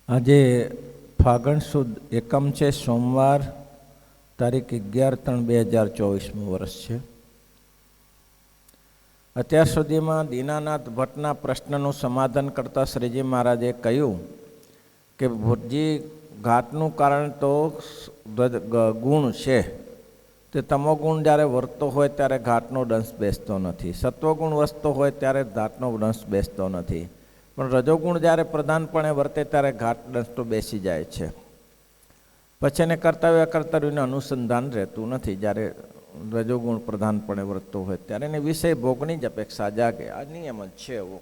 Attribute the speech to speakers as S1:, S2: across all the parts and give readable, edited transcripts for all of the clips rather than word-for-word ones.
S1: આજે ફાગણ સુદ એકમ છે, સોમવાર, તારીખ 11/3/2024 વર્ષ છે. અત્યાર સુધીમાં દીનાનાથ ભટ્ટના પ્રશ્નનું સમાધાન કરતા શ્રીજી મહારાજે કહ્યું કે ભટ્ટજી, ઘાટનું કારણ તો ગુણ છે. તે તમોગુણ જ્યારે વર્તતો હોય ત્યારે ઘાટનો દંશ બેસતો નથી, સત્વગુણ વસતો હોય ત્યારે ઘાટનો દંશ બેસતો નથી, પણ રજોગુણ જ્યારે પ્રધાનપણે વર્તે ત્યારે ઘાટ દંશ તો બેસી જાય છે. પછી એને કર્તવ્ય અકર્તવ્યનું અનુસંધાન રહેતું નથી. જ્યારે રજોગુણ પ્રધાનપણે વર્તતો હોય ત્યારે એને વિષય ભોગની જ અપેક્ષા જાગે. આ નિયમ જ છે એવો.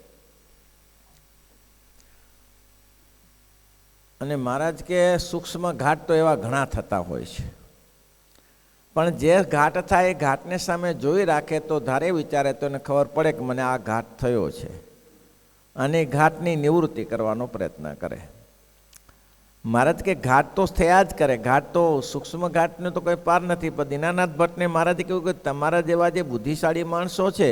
S1: અને મહારાજ કે સૂક્ષ્મ ઘાટ તો એવા ઘણા થતા હોય છે, પણ જે ઘાટ થાય એ ઘાટને સામે જોઈ રાખે તો ધારે વિચારે તો એને ખબર પડે કે મને આ ઘાટ થયો છે, અને ઘાટની નિવૃત્તિ કરવાનો પ્રયત્ન કરે. મહારાજ કે ઘાટ તો થયા જ કરે, ઘાટ તો સૂક્ષ્મ ઘાટને તો કોઈ પાર નથી. પણ દીનાનાથ ભટ્ટને મહારાજે કહ્યું કે તમારા જેવા જે બુદ્ધિશાળી માણસો છે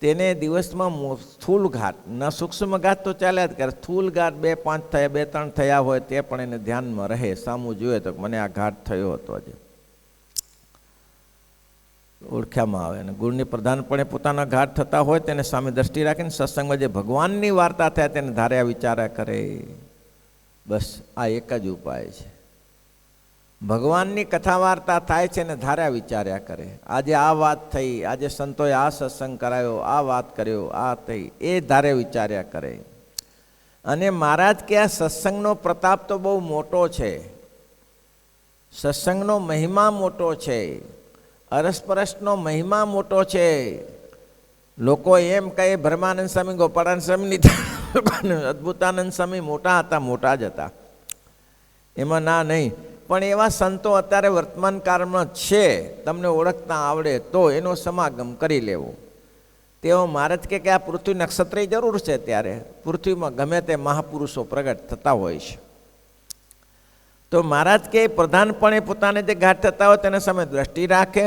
S1: તેને દિવસમાં સ્થૂલ ઘાટ ના સૂક્ષ્મ ઘાટ તો ચાલ્યા જ કરે. સ્થૂલ ઘાટ 2-5 થયા, 2-3 થયા હોય તે પણ એને ધ્યાનમાં રહે, સામું જોઈએ તો મને આ ઘાટ થયો હતો, આજે ઓળખ્યામાં આવે. અને ગુણની પ્રધાનપણે પોતાના ઘાટ થતા હોય તેને સામે દ્રષ્ટિ રાખીને સત્સંગમાં જે ભગવાનની વાર્તા થાય તેને ધાર્યા વિચાર્યા કરે. બસ આ એક જ ઉપાય છે. ભગવાનની કથા વાર્તા થાય છે ને ધાર્યા વિચાર્યા કરે. આજે આ વાત થઈ, આજે સંતોએ આ સત્સંગ કરાયો, આ વાત કર્યો, આ થઈ, એ ધારે વિચાર્યા કરે. અને મહારાજ કે આ સત્સંગનો પ્રતાપ તો બહુ મોટો છે, સત્સંગનો મહિમા મોટો છે, અરસપરસનો મહિમા મોટો છે. લોકો એમ કહે બ્રહ્માનંદ સ્વામી, ગોપાળાનંદ સ્વામી, અદ્ભુતાનંદ સ્વામી મોટા હતા, મોટા જ હતા, એમાં ના નહીં. પણ એવા સંતો અત્યારે વર્તમાન કાળમાં છે, તમને ઓળખતા આવડે તો એનો સમાગમ કરી લેવો. તેઓ મહારાજ કે આ પૃથ્વી નક્ષત્રની જરૂર છે, ત્યારે પૃથ્વીમાં ગમે તે મહાપુરુષો પ્રગટ થતા હોય છે. તો મહારાજ કે પ્રધાનપણે પોતાને જે ઘાટ થતા હોય તેને સામે દ્રષ્ટિ રાખે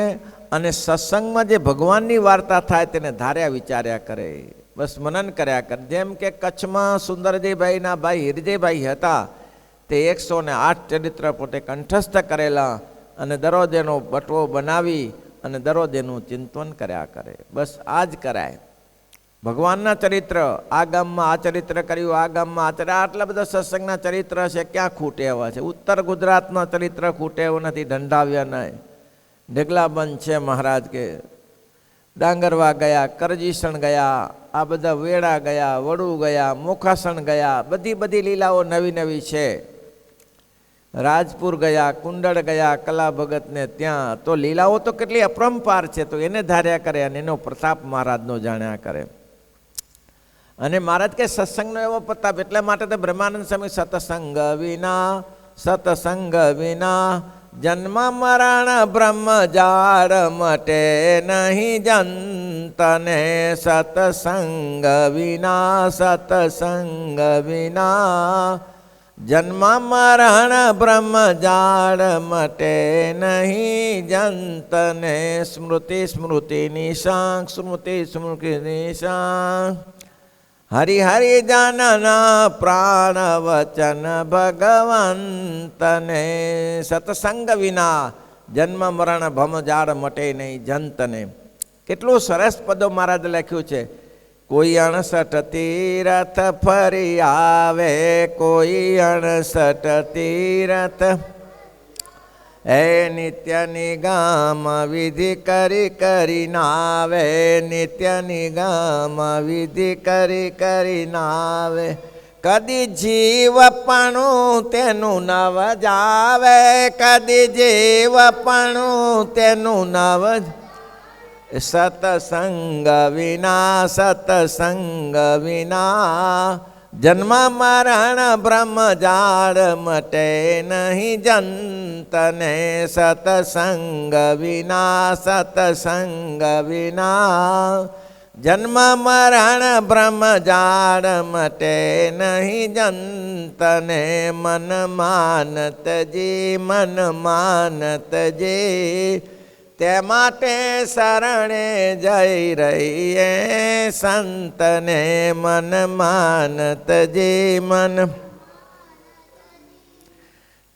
S1: અને સત્સંગમાં જે ભગવાનની વાર્તા થાય તેને ધાર્યા વિચાર્યા કરે. બસ મનન કર્યા કરે. જેમ કે કચ્છમાં સુંદરજીભાઈના ભાઈ હિરજીભાઈ હતા, તે 108 ચરિત્ર પોતે કંઠસ્થ કરેલા અને દરરોજ એનો બટવો બનાવી અને દરરોજ એનું ચિંતન કર્યા કરે. બસ આ જ કરાય. ભગવાનના ચરિત્ર, આ ગામમાં આ ચરિત્ર કર્યું, આ ગામમાં આ આટલા બધા સત્સંગના ચરિત્ર છે, ક્યાં ખૂટે એવા છે. ઉત્તર ગુજરાતના ચરિત્ર ખૂટે એવું નથી. ઢંઢાવ્યા નહીં, ઢગલાબંધ છે. મહારાજ કે ડાંગરવા ગયા, કરજીસણ ગયા, આ બધા વેડા ગયા, વડુ ગયા, મોખાસણ ગયા, બધી લીલાઓ નવી નવી છે. રાજપુર ગયા, કુંડળ ગયા, કલા ભગતને ત્યાં તો લીલાઓ તો કેટલી અપરંપાર છે. તો એને ધાર્યા કરે અને એનો પ્રતાપ મહારાજનો જાણ્યા કરે. અને મહારાજ કે સત્સંગનો એવો પ્રતાપ, એટલા માટે તો બ્રહ્માનંદ સ્વામી સતસંગ વિના જન્મ મરણ બ્રહ્મ જાળ મટે નહીં જંતને. સતસંગ વિના જન્મ મરણ બ્રહ્મ જાળ મટે નહીં જંતને. સ્મૃતિ નિશાંક હરિ જનના પ્રાણ વચન ભગવંતને. સત્સંગ વિના જન્મ મરણ ભમ જાળ મટે નહીં જંતને. કેટલું સરસ પદો મહારાજ લખ્યું છે. કોઈ 68 તીરથ ફરી આવે, કોઈ 68 તીરથ એ નિત્ય નિગમ વિધિ કરી નાવે. નિત્ય નિગમ વિધિ કરી નાવે. કદી જીવપણું તેનું નવ જાવે, કદી જીવપણું તેનું નવ. સતસંગ વિના જન્મ મરણ બ્રહ્મ જાળ મટે નહીં જંતને. સતસંગ વિના જન્મ મરણ બ્રહ્મ જાળ મટે નહીં જંતને. મન માનતજી તે માટે શરણે જઈ રહીએ સંતને. મન માનતજી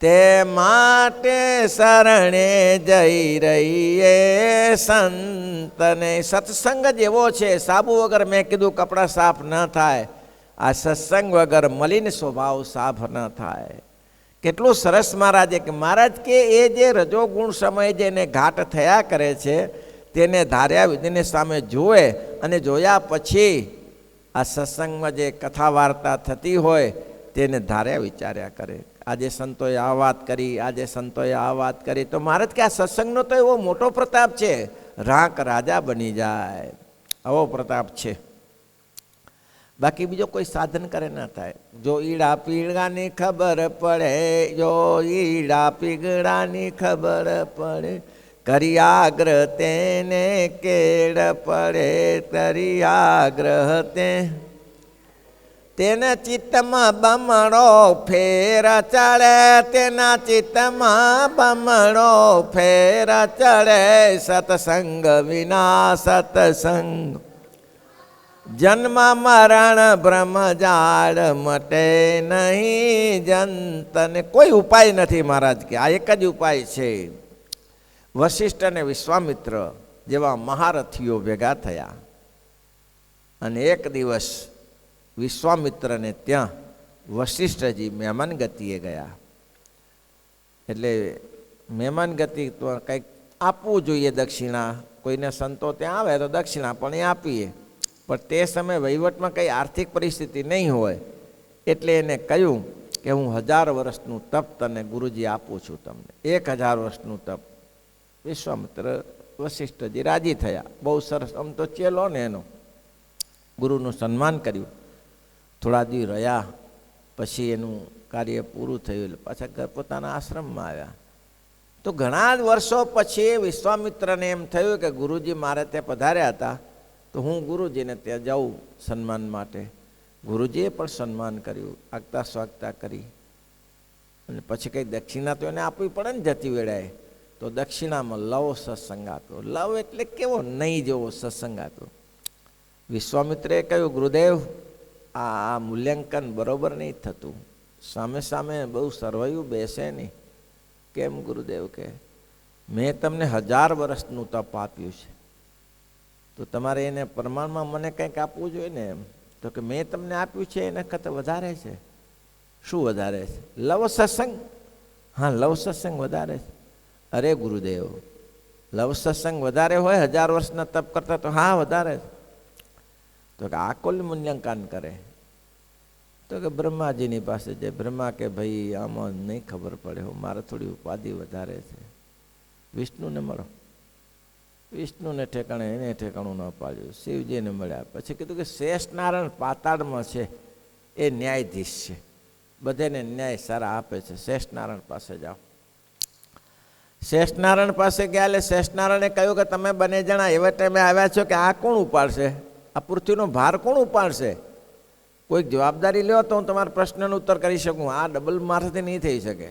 S1: તે માટે શરણે જઈ રહીએ સંતને. સત્સંગ જ એવો છે, સાબુ વગર મેં કીધું કપડાં સાફ ન થાય, આ સત્સંગ વગર મલિન સ્વભાવ સાફ ન થાય. કેટલું સરસ મહારાજે કે મહારાજ કે એ જે રજોગુણ સમય જેને ઘાટ થયા કરે છે તેને ધાર્યા વિધિની સામે જુએ અને જોયા પછી આ સત્સંગમાં જે કથા વાર્તા થતી હોય તેને ધાર્યા વિચાર્યા કરે. આજે સંતોએ આ વાત કરી, આજે સંતોએ આ વાત કરી, તો મહારાજ કે આ સત્સંગનો તો એવો મોટો પ્રતાપ છે, રાંક રાજા બની જાય આવો પ્રતાપ છે. બાકી બીજો કોઈ સાધન કરે ના થાય. જો ઈડા પીગળાની ખબર પડે, જો ઈડા પીગળાની ખબર પડે, કર્યાગ્રહ તેને કેળ પડે, કર્યાગ્રહ તેના ચિત્તમાં બમણો ફેર ચડે, તેના ચિત્તમાં બમણો ફેર ચડે, સત્સંગ વિના સત્સંગ, જન્મ મરણ બ્રહ્મ જાળ મટે નહીં જંતને. કોઈ ઉપાય નથી મહારાજ કે આ એક જ ઉપાય છે. વશિષ્ઠ અને વિશ્વામિત્ર જેવા મહારથીઓ ભેગા થયા અને એક દિવસ વિશ્વામિત્રને ત્યાં વશિષ્ઠજી મહેમાન ગતિએ ગયા. એટલે મહેમાન ગતિ તો કંઈક આપવું જોઈએ દક્ષિણા, કોઈને સંતો ત્યાં આવે તો દક્ષિણા પણ એ આપીએ, પણ તે સમયે વહીવટમાં કંઈ આર્થિક પરિસ્થિતિ નહીં હોય એટલે એને કહ્યું કે હું 1000 વર્ષનું તપ તને ગુરુજી આપું છું તમને, 1000 વર્ષનું તપ. વિશ્વામિત્ર વશિષ્ઠજી રાજી થયા. બહુ સરસ, આમ તો ચેલો ને એનો ગુરુનું સન્માન કર્યું. થોડા દિવસ રહ્યા પછી એનું કાર્ય પૂરું થયું એટલે પાછા ઘર પોતાના આશ્રમમાં આવ્યા. તો ઘણા વર્ષો પછી વિશ્વામિત્રને એમ થયું કે ગુરુજી મારે ત્યાં પધાર્યા હતા તો હું ગુરુજીને ત્યાં જાઉં સન્માન માટે. ગુરુજીએ પણ સન્માન કર્યું, આગતા સ્વાગતા કરી અને પછી કંઈ દક્ષિણા તો એને આપવી પડે ને જતી વેળાએ. તો દક્ષિણામાં લવ સત્સંગ આપ્યો. લવ એટલે કેવો નહીં જેવો સત્સંગ આપ્યો. વિશ્વામિત્રએ કહ્યું ગુરુદેવ આ મૂલ્યાંકન બરોબર નહીં થતું, સામે સામે બહુ સરવૈયું બેસે નહીં. કેમ ગુરુદેવ? કે મેં તમને 1000 વર્ષનું તપ આપ્યું છે તો તમારે એને પ્રમાણમાં મને કંઈક આપવું જોઈએ ને. એમ તો કે મેં તમને આપ્યું છે એના કરતાં વધારે છે. શું વધારે છે? લવ સત્સંગ. હા, લવ સત્સંગ વધારે છે. અરે ગુરુદેવ, લવ સત્સંગ વધારે હોય 1000 વર્ષના તપ કરતા? તો હા વધારે છે. તો કે આ કોલ મૂલ્યાંકન કરે? તો કે બ્રહ્માજીની પાસે જાય. બ્રહ્મા કે ભાઈ આમાં નહીં ખબર પડે, મારે થોડી ઉપાધિ વધારે છે, વિષ્ણુને મળો. વિષ્ણુને ઠેકાણે એને ઠેકાણું ન પાડ્યું, શિવજીને મળ્યા. પછી કીધું કે શેષનારાયણ પાતાળમાં છે, એ ન્યાયાધીશ છે, બધાને ન્યાય સારા આપે છે, શેષનારાયણ પાસે જાઓ. શેષનારાયણ પાસે ગયા એટલે શેષનારાયણે કહ્યું કે તમે બંને જણા એવા ટાઈમે આવ્યા છો કે આ કોણ ઉપાડશે, આ પૃથ્વીનો ભાર કોણ ઉપાડશે? કોઈક જવાબદારી લ્યો તો હું તમારા પ્રશ્નનો ઉત્તર કરી શકું, આ ડબલ મારાથી નહીં થઈ શકે.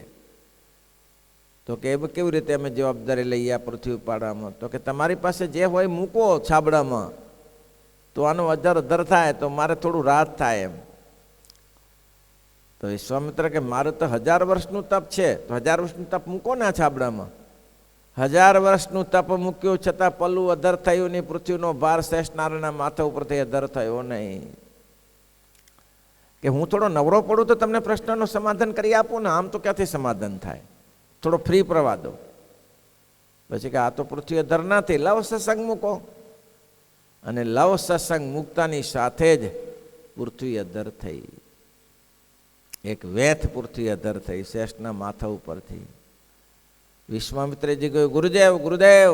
S1: તો કે કેવી રીતે અમે જવાબદારી લઈએ આ પૃથ્વી ઉપાડવામાં? તો કે તમારી પાસે જે હોય મૂકો છાબડામાં, તો આનો અધર થાય તો મારે થોડું રાહત થાય એમ. તો વિશ્વામિત્ર કે મારું તો 1000 વર્ષનું તપ છે, તો 1000 વર્ષનું તપ મૂકો ને આ છાબડામાં. 1000 વર્ષનું તપ મૂક્યું છતાં પલ્લું અધર થયું નહીં, પૃથ્વીનો ભાર શેષનારાયણના માથા ઉપરથી અધર થયો નહીં. કે હું થોડો નવરો પડું તો તમને પ્રશ્નનું સમાધાન કરી આપું ને, આમ તો ક્યાંથી સમાધાન થાય? થોડો ફ્રી પ્રવાહ દો. પછી કે આ તો પૃથ્વી અધર નથી, લવ સત્સંગ મૂકો. અને લવ સત્સંગ મૂકતાની સાથે જ પૃથ્વી અધર થઈ. એક વેથ પૃથ્વી અધર થઈ શેષના માથા ઉપરથી. વિશ્વામિત્રજી કહ્યું ગુરુદેવ ગુરુદેવ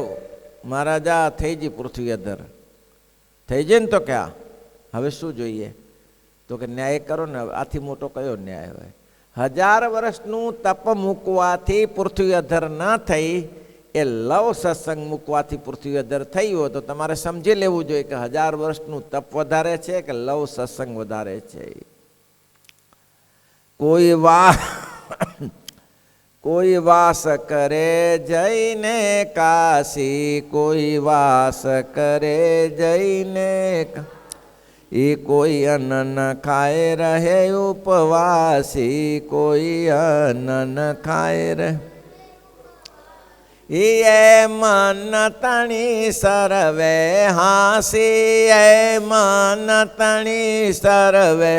S1: મહારાજા થઈ ગઈ પૃથ્વી અધર. થઈ જાય ને તો ક્યાં હવે શું જોઈએ? તો કે ન્યાય કરો ને. આથી મોટો કયો ન્યાય હોય? 1000 વર્ષનું તપ મૂકવાથી પૃથ્વી અધર ન થઈ, એ લવ સત્સંગ મૂકવાથી પૃથ્વી અધર થઈ હોય તો તમારે સમજી લેવું જોઈએ કે 1000 વર્ષનું તપ વધારે છે કે લવ સત્સંગ વધારે છે. કોઈ વાસ કરે જઈને કાશી, કોઈ વાસ કરે જઈને એ કોઈ અન્ન ન ખાય રહે ઉપવાસી, કોઈ અન્ન ન ખાય રહે, એ મન તણી સર્વે હાસી, એ મન તણી સર્વે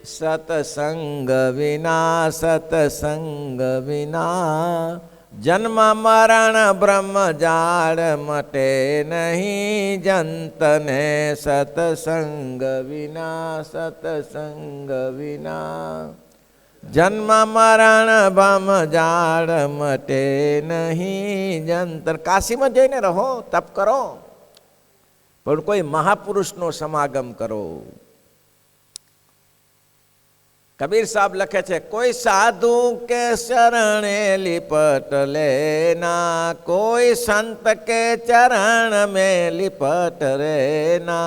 S1: સતસંગ વિના, સતસંગ વિના જન્મ મરણ બ્રહ્મ જાળ મટે નહીં, જંતને સતસંગ વિના, સતસંગ વિના જન્મ મરણ ભમ જાળ મટે નહીં, જંતર. કાશીમાં જઈને રહો, તપ કરો, પણ કોઈ મહાપુરુષનો સમાગમ કરો. કબીર સાહેબ લખે છે, કોઈ સાધુ કે શરણે લિપટ લેના, કોઈ સંત કે ચરણ में लिपट रहना,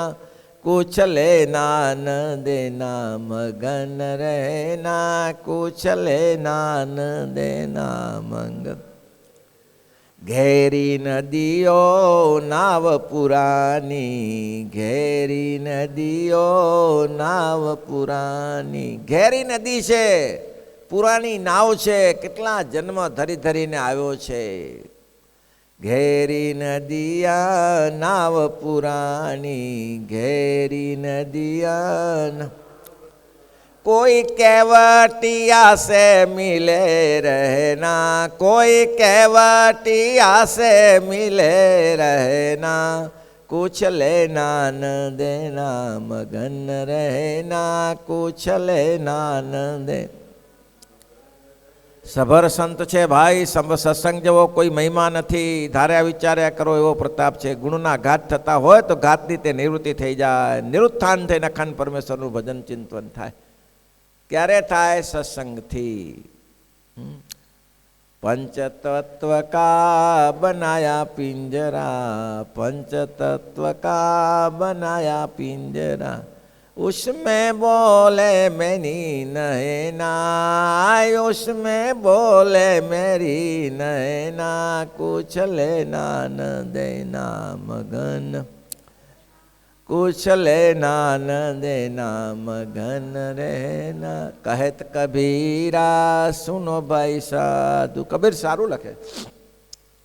S1: कुछ लेना न देना मगन रहना, कुछ लेना न देना मंगन. ઘેરી નદીઓ નાવ પુરાની, ઘેરી નદીઓ નાવ પુરાની. ઘેરી નદી છે, પુરાની નાવ છે, કેટલા જન્મ ધરી ધરીને આવ્યો છે. ઘેરી નદિયા નાવ પુરાની, ઘેરી નદિયા. કોઈ કેવટિયા સે મિલે રહેના, કોઈ કેવટિયા સે મિલે રહેના, कुछ लेना न देना मगन रहना, कुछ लेना न दे. સભર સંત છે ભાઈ, સત્સંગ જેવો કોઈ મહિમા નથી. ધાર્યા વિચાર્યા કરો એવો પ્રતાપ છે. ગુણના ઘાત થતા હોય તો ઘાતની તે નિવૃત્તિ થઈ જાય, નિરુત્થાન થઈને અખંડ પરમેશ્વરનું ભજન ચિંતન થાય. ક્યારે થાય? સત્સંગથી. पंचतत्व का बनाया पिंजरा, पंचतत्व का बनाया पिंजरा, उसमें बोले मेरी नैना, उसमें बोले मेरी नैना, कुछ लेना न देना मगन, कुछ लेना न देना मगन रहना. कहत કબીરા સુનો ભાઈ સાધુ. કબીર સારું લખે,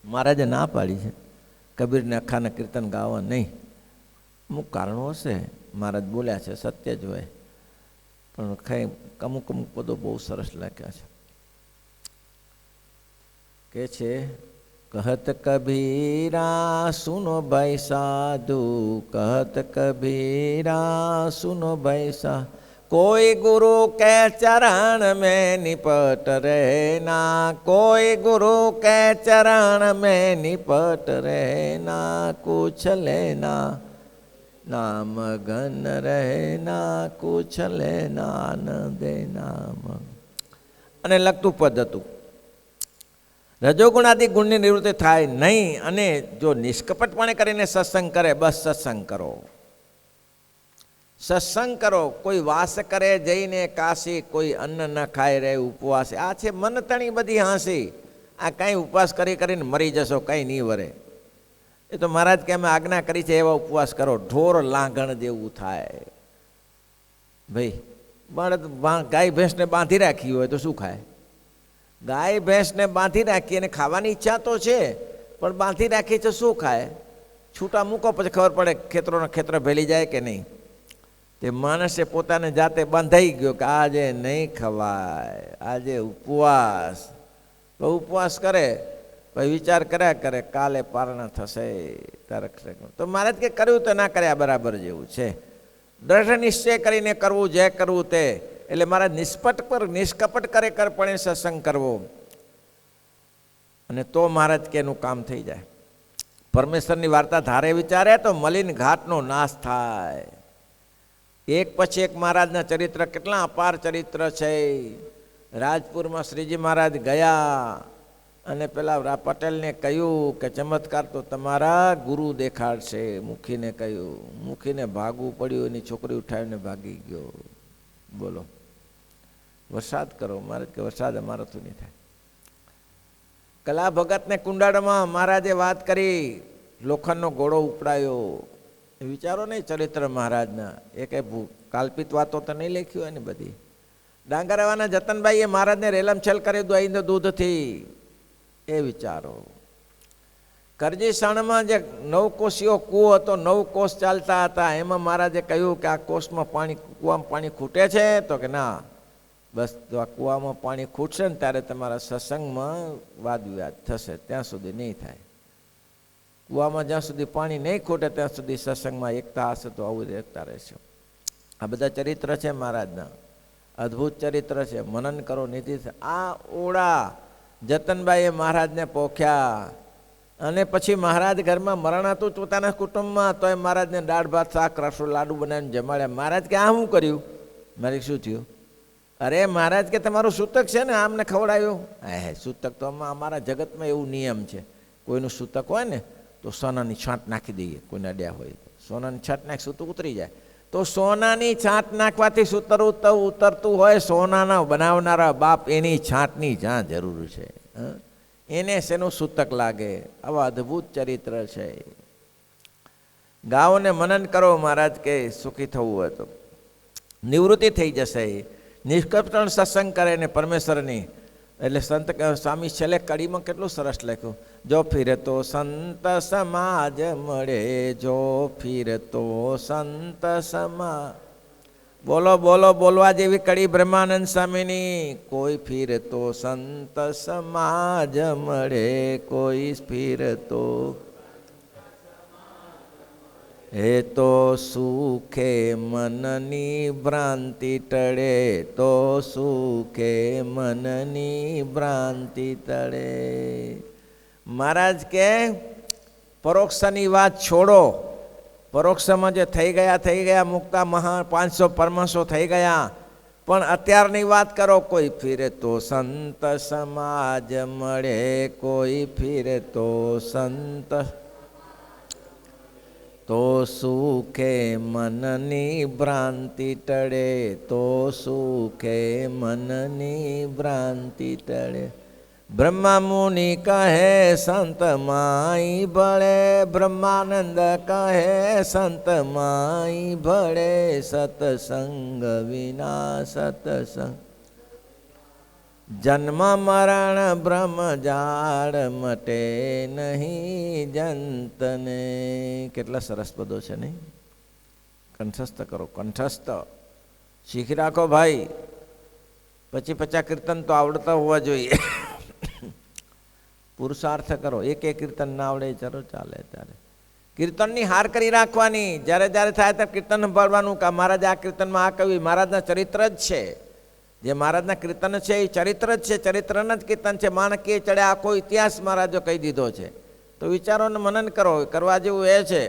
S1: મહારાજે ના પાડી છે કબીરને અખાના કીર્તન ગાવા નહીં. અમુક કારણો હશે, મહારાજ બોલ્યા છે, સત્ય જ હોય, પણ કઈ અમુક અમુક પદો બહુ સરસ લખ્યા છે. કે છે कहत कबीरा सुनो भाई साधु, कहत कबीरा सुनो भाई साधु, कोई गुरु के चरण में निपट रहना, कोई गुरु के चरण में निपट रहना, कुछ लेना ना मगन रहना, कुछ लेना न देना. અને લગતું પદ હતું. રજોગુણાદિ ગુણની નિવૃત્તિ થાય નહીં, અને જો નિષ્કપટપણે કરીને સત્સંગ કરે, બસ સત્સંગ કરો, સત્સંગ કરો. કોઈ વાસ કરે જઈને કાશી, કોઈ અન્ન ન ખાય રહે ઉપવાસ. આ છે મન તણી બધી હાંસી. આ કાંઈ ઉપવાસ કરી કરીને મરી જશો, કાંઈ નહીં વરે. એ તો મહારાજ કે અમે આજ્ઞા કરી છે એવા ઉપવાસ કરો. ઢોર લાંઘણ જેવું થાય ભાઈ. બળદ ગાય ભેંસને બાંધી રાખી હોય તો શું ખાય? ગાય ભેંસને બાંધી રાખી અને ખાવાની ઈચ્છા તો છે, પણ બાંધી રાખી છે, શું ખાય? છૂટા મૂકો પછી ખબર પડે ખેતરોના ખેતર ભેલી જાય કે નહીં. તે માણસે પોતાને જાતે બાંધાઈ ગયો કે આજે નહીં ખવાય, આજે ઉપવાસ. તો ઉપવાસ કરે, પછી વિચાર કર્યા કરે કાલે પારણા થશે તારક. તો મહારાજ કે કર્યું તો ના કર્યા બરાબર જેવું છે. દ્રઢ નિશ્ચય કરીને કરવું, જે કરવું તે. એટલે મારા નિષ્પટ પર નિષ્કપટ કરે પણ સત્સંગ કરવો, અને તો મહારાજ કે એનું કામ થઈ જાય. પરમેશ્વરની વાર્તા ધારે વિચારે તો મલિન ઘાટનો નાશ થાય. એક પછી એક મહારાજના ચરિત્ર, કેટલા અપાર ચરિત્ર છે. રાજપુરમાં શ્રીજી મહારાજ ગયા અને પેલા પટેલને કહ્યું કે ચમત્કાર તો તમારા ગુરુ દેખાડશે. મુખીને કહ્યું, મુખીને ભાગવું પડ્યું, એની છોકરી ઉઠાવીને ભાગી ગયો. બોલો, વરસાદ કરો. મહારાજ કે વરસાદ અમારાથી નહીં થાય. કલા ભગતને કુંડાળામાં મહારાજે વાત કરી, લોખંડનો ઘોડો ઉપડાયો, વિચારો નહીં ચરિત્ર મહારાજના, એ કંઈ કાલ્પિત વાતો તો નહીં લખ્યું હોય ને બધી. ડાંગરવાના જતનભાઈએ મહારાજને રેલમછેલ કરી દું દૂધથી, એ વિચારો. કરજીસણમાં જે 9 કોષીયો કૂવો હતો, 9 કોષ ચાલતા હતા, એમાં મહારાજે કહ્યું કે આ કોષમાં પાણી, કૂવામાં પાણી ખૂટે છે? તો કે ના, બસ તો આ કૂવામાં પાણી ખૂટશે ને ત્યારે તમારા સત્સંગમાં વાદ વિવાદ થશે, ત્યાં સુધી નહીં થાય. કૂવામાં જ્યાં સુધી પાણી નહીં ખૂટે ત્યાં સુધી સત્સંગમાં એકતા હશે તો આવું એકતા રહેશે. આ બધા ચરિત્ર છે મહારાજના, અદ્ભુત ચરિત્ર છે, મનન કરો નીતિ. આ ઓળા જતનભાઈએ મહારાજને પોખ્યા, અને પછી મહારાજ ઘરમાં મરણ હતું પોતાના કુટુંબમાં, તોય મહારાજને દાળ ભાત શાક રસો લાડુ બનાવીને જમાડ્યા. મહારાજ કે આ શું કર્યું? મારે શું થયું? અરે મહારાજ કે તમારું સૂતક છે ને, આમને ખવડાવ્યું. હે સૂતક તો અમારા જગતમાં એવું નિયમ છે, કોઈનું સૂતક હોય ને તો સોનાની છાંટ નાખી દઈએ, કોઈને અડ્યા હોય તો સોનાની છાંટ નાખી સૂતક ઉતરી જાય. તો સોનાની છાંટ નાખવાથી સૂતર ઉતરતું હોય, સોનાના બનાવનારા બાપ એની છાંટની જ્યાં જરૂર છે, એને શેનું સૂતક લાગે? આવા અદ્ભુત ચરિત્ર છે. ગાઓને મનન કરો, મહારાજ કે સુખી થવું હોય તો નિવૃત્તિ થઈ જશે. નિષ્કપટ સત્સંગ કરે ને પરમેશ્વરની. એટલે સંત સ્વામી છેલ્લે કડીમાં કેટલું સરસ લખ્યું, જો ફિરે તો સંત સમાજ મળે, જો ફિરે તો સંત સમાજ. બોલો બોલો, બોલવા જેવી કડી બ્રહ્માનંદ સ્વામીની. કોઈ ફિરે તો સંત સમાજ મળે, કોઈ ફિરે તો હે તો સુખે મનની ભ્રાંતિ ટળે, તો સુખે મનની ભ્રાંતિ ટળે. મહારાજ કે પરોક્ષની વાત છોડો, પરોક્ષમાં જે થઈ ગયા મુક્તા મહા 500 પરમહંસો થઈ ગયા, પણ અત્યારની વાત કરો. કોઈ ફિરે તો સંત સમાજ મળે, કોઈ ફિરે તો સંત, તો સુખે મનની ભ્રાંતિ ટળે, તો સુખે મનની ભ્રાંતિ ટળે. બ્રહ્મા મુનિ કહે સંત માઈ ભળે, બ્રહ્માનંદ કહે સંત માઈ ભળે, સત્સંગ વિના સત્સંગ, જન્મ મરણ બ્રહ્મ જાળ મટે નહીં જંતને. કેટલા સરસ પદો છે નહીં? કંઠસ્થ કરો, કંઠસ્થ શીખી રાખો ભાઈ. 50 કીર્તન તો આવડતા હોવા જોઈએ. પુરુષાર્થ કરો, એક કીર્તન ના આવડે ચાલો ચાલે. ત્યારે કીર્તનની હાર કરી રાખવાની, જ્યારે જ્યારે થાય ત્યારે કીર્તન સંભાળવાનું. કે મહારાજ આ કીર્તનમાં આ કહ્યું, મહારાજના ચરિત્ર જ છે. જે મહારાજના કીર્તન છે એ ચરિત્ર જ છે, ચરિત્રના જ કીર્તન છે. માણકીએ ચડે આખો ઇતિહાસ મહારાજો કહી દીધો છે. તો વિચારોને મનન કરો, કરવા જેવું એ છે.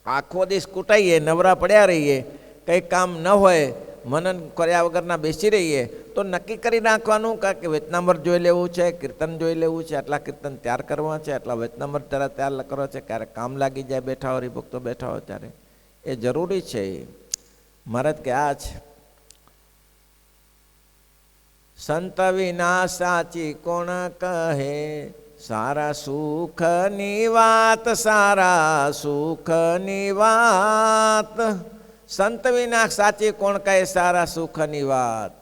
S1: આખો દિવસ કૂટાઈએ, નવરા પડ્યા રહીએ, કંઈ કામ ન હોય, મનન કર્યા વગરના બેસી રહીએ, તો નક્કી કરી નાખવાનું કે વેતનામર જોઈ લેવું છે, કીર્તન જોઈ લેવું છે, આટલા કીર્તન તૈયાર કરવા છે, આટલા વેતનામર તૈયાર કરવા છે. ક્યારેક કામ લાગી જાય, બેઠા હોય હરિભક્તો બેઠા હોય ત્યારે એ જરૂરી છે. મહારાજ કે આ છે સંત વિના સાચી કોણ કહે, સારા સુખની વાત, સારા સુખની વાત. સંત વિના સાચી કોણ કહે, સારા સુખની વાત.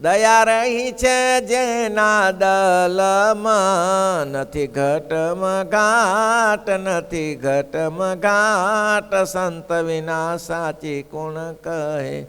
S1: દયા રહી છે જેના દલમાં, નથી ઘટમાં ઘાટ, નથી ઘટમાં ઘાટ. સંત વિના સાચી કોણ કહે,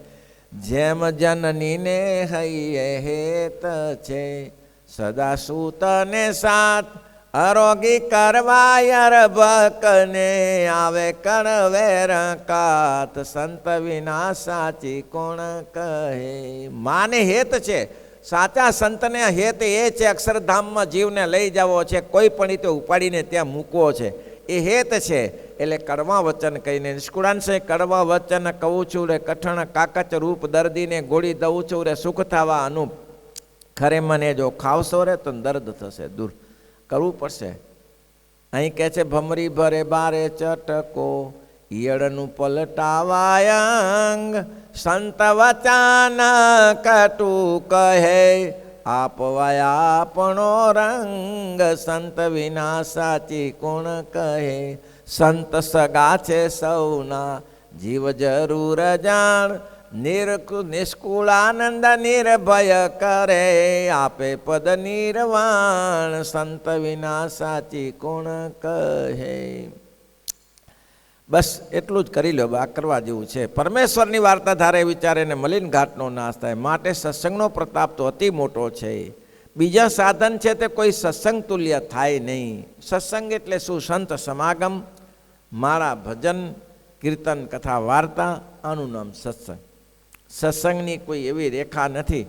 S1: જેમ જનનીને હૈયે હેત છે, સદા સૂતને સાથ આરોગી કરવાય અરબકને, આવે કણવે રકાત. સંત વિના સાચી કોણ કહે. માને હેત છે, સાચા સંતને હેત એ છે અક્ષરધામમાં જીવને લઈ જવો છે, કોઈ પણ રીતે ઉપાડીને ત્યાં મૂકવો છે, એ હેત છે. એટલે કડવા વચન કહીને નિષ્કુળાંશે કડવા વચન કહું છું રે, કઠણ કાકચ રૂપ દર્દીને ગોળી દઉં છું રે, સુખ થવા અનુપ. ખરે મને જો ખાવશો રે તો દર્દ થશે દૂર, કરવું પડશે. અહીં કહે છે ભમરી ભરે બારે ચટકો, ઈયળનું પલટાવાય અંગ. સંત વચન કટુ કહે, આપવાય આપણો રંગ. સંત વિના સાચી કોણ કહે, સંત સગા છે સૌના જીવ જરૂર જાણ, નિષ્કુળાનંદ નિર્ભય કરે, આપે પદ નિર્વાણ, સંત વિના સાચી કોણ કહે. બસ એટલું જ કરી લો, આ કરવા જેવું છે. પરમેશ્વરની વાર્તા ધારે વિચારે ને મલિન ઘાટનો નાશ થાય. માટે સત્સંગનો પ્રતાપ તો અતિ મોટો છે. બીજા સાધન છે તે કોઈ સત્સંગ તુલ્ય થાય નહીં. સત્સંગ એટલે શું? સંત સમાગમ, માળા, ભજન, કીર્તન, કથા, વાર્તા, આનું નામ સત્સંગ. સત્સંગની કોઈ એવી રેખા નથી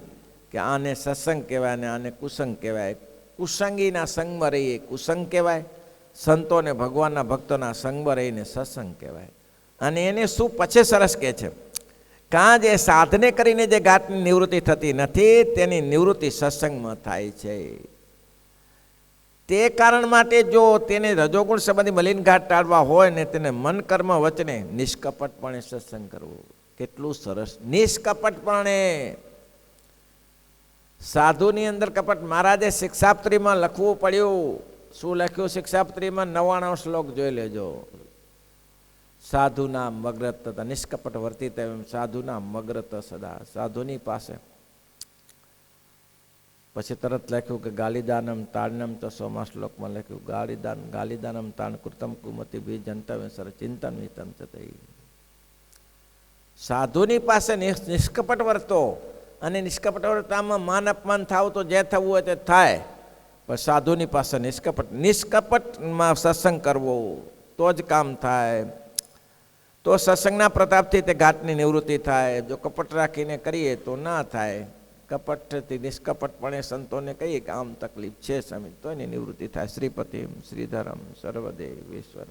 S1: કે આને સત્સંગ કહેવાય ને આને કુસંગ કહેવાય. કુસંગીના સંગમાં રહીએ કુસંગ કહેવાય, સંતોને ભગવાનના ભક્તોના સંગમાં રહીને સત્સંગ કહેવાય. અને એને શું પછી સરસ કહે છે, કાં જે સાધને કરીને જે ઘાટની નિવૃત્તિ થતી નથી તેની નિવૃત્તિ સત્સંગમાં થાય છે. તે કારણ માટે જો તેને રજોગુણ સંબંધી મલિન ઘાટ ટાળવા હોય ને તેને મન કર્મ વચને નિષ્કપટપણે સત્સંગ કરવો. કેટલું સરસ! નિષ્કપટપણે. સાધુની અંદર કપટ. મહારાજે શિક્ષાપત્રીમાં લખવું પડ્યું. શું લખ્યું શિક્ષાપત્રીમાં? 99 શ્લોક જોઈ લેજો. સાધુના મગ્રત તથા નિષ્કપટ વર્તિત એમ સાધુના મગ્રત સદા. સાધુની પાસે પછી તરત લખ્યું કે ગાલિદાનમ તાડનમ તો 100મા શ્લોકમાં લખ્યું ગાલિદાનમ તાણ કૃતમ કુમતિ ભી જંતવ્ય સર ચિંતન વિતમ ચતઈ. સાધુની પાસે નિષ્કપટ વર્તો. અને નિષ્કપટ વર્તામાં માન અપમાન થાવ તો જે થવું હોય તે થાય, પણ સાધુની પાસે નિષ્કપટમાં સત્સંગ કરવો તો જ કામ થાય. તો સત્સંગના પ્રતાપથી તે ઘાટની નિવૃત્તિ થાય. જો કપટ રાખીને કરીએ તો ના થાય. કપટથી નિષ્કપટપણે સંતોને કહીએ કે આમ તકલીફ છે સ્વામી, તો એની નિવૃત્તિ થાય. શ્રીપતિમ શ્રીધરમ સર્વદેવ ઈશ્વર.